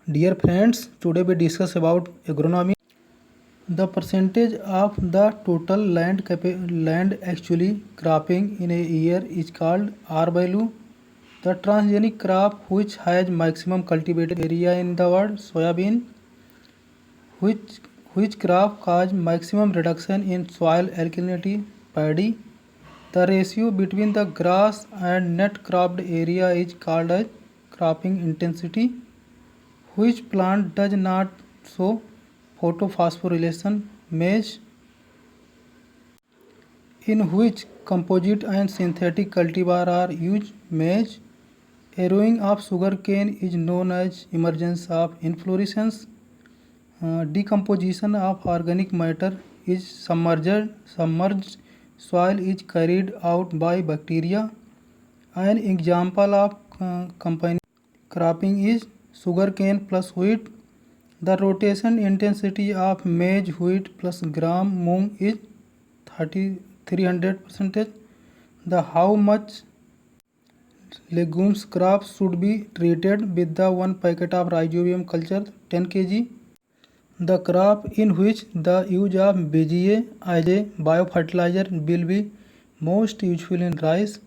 Dear friends, today we discuss about agronomy. The percentage of the total land actually cropping in a year is called R value. The transgenic crop which has maximum cultivated area in the world, soybean, which which crop cause maximum reduction in soil alkalinity, paddy. The ratio between the grass and net cropped area is called as cropping intensity. Which plant does not show photophosphorylation? Maize. In which composite and synthetic cultivar are used? Maize. Arrowing of sugarcane is known as emergence of inflorescence. Decomposition of organic matter is submerged soil is carried out by bacteria. An example of combined cropping is sugarcane plus wheat. The rotation intensity of maize, wheat plus gram moong is 300%. The how much legumes crops should be treated with the 1 packet of rhizobium culture 10 kg. The crop in which the use of BGA as a biofertilizer will be most useful in rice.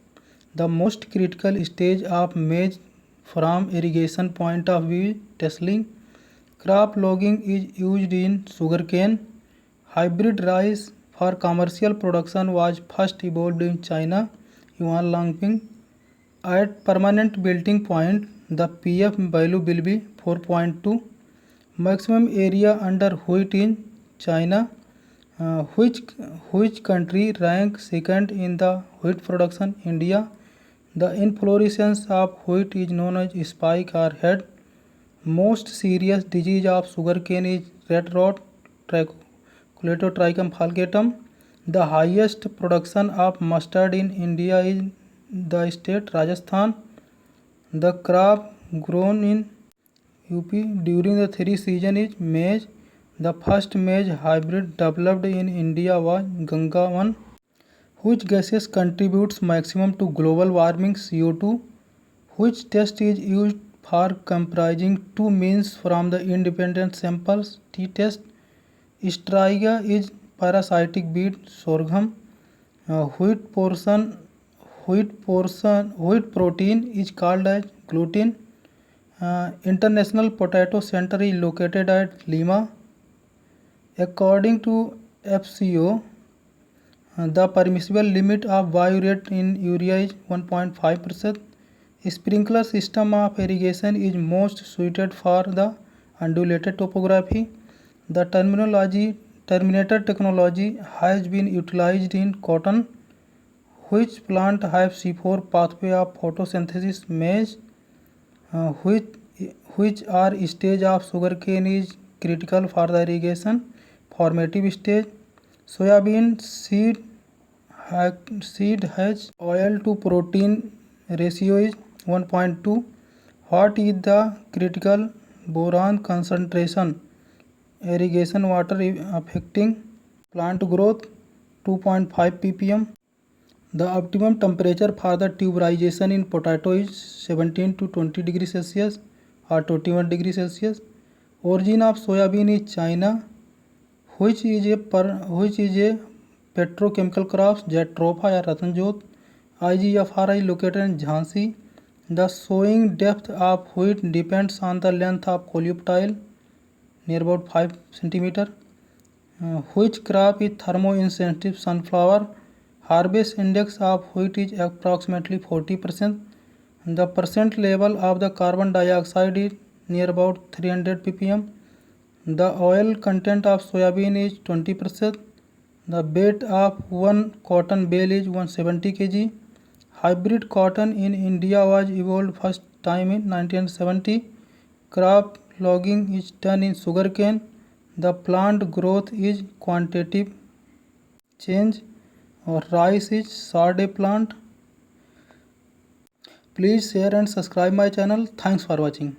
The most critical stage of maize from irrigation point of view tasseling. Crop logging is used in sugarcane. Hybrid rice for commercial production was first evolved in China. Yuan Langping. At permanent building point, the PF value will be 4.2. Maximum area under wheat in China. Which country ranks second in the wheat production? India. The inflorescence of wheat is known as spike or head. Most serious disease of sugarcane is red rot, Trichum falcatum. The highest production of mustard in India is the state Rajasthan. The crop grown in UP during the 3 season is maize. The first maize hybrid developed in India was Ganga 1. Which gases contributes maximum to global warming? CO2. Which test is used for comprising two means from the independent samples? T-test. Striga is parasitic weed sorghum. Wheat protein is called as gluten. International Potato Center is located at Lima. According to FCO, the permissible limit of bio rate in urea is 1.5%. Sprinkler system of irrigation is most suited for the undulated topography. The terminator technology has been utilized in cotton. Which plant have C4 pathway of photosynthesis? Maize. Which are stage of sugarcane is critical for the irrigation? Formative stage. Soybean seed has oil to protein ratio is 1.2. What is the critical boron concentration? Irrigation water affecting plant growth 2.5 ppm. The optimum temperature for the tuberization in potato is 17 to 20 degrees Celsius or 21 degrees Celsius. Origin of soybean is China. Which is a petrochemical crops? Jatropha or Ratanjot. IGFR is located in Jhansi. The sowing depth of wheat depends on the length of coleoptile, near about 5 cm. Which crop is thermoinsensitive? Sunflower. Harvest index of wheat is approximately 40%. The percent level of the carbon dioxide is near about 300 ppm. The oil content of soybean is 20%. The weight of one cotton bale is 170 kg. Hybrid cotton in India was evolved first time in 1970. Crop logging is done in sugarcane. The plant growth is quantitative change. Or rice is sod plant. Please share and subscribe my channel. Thanks for watching.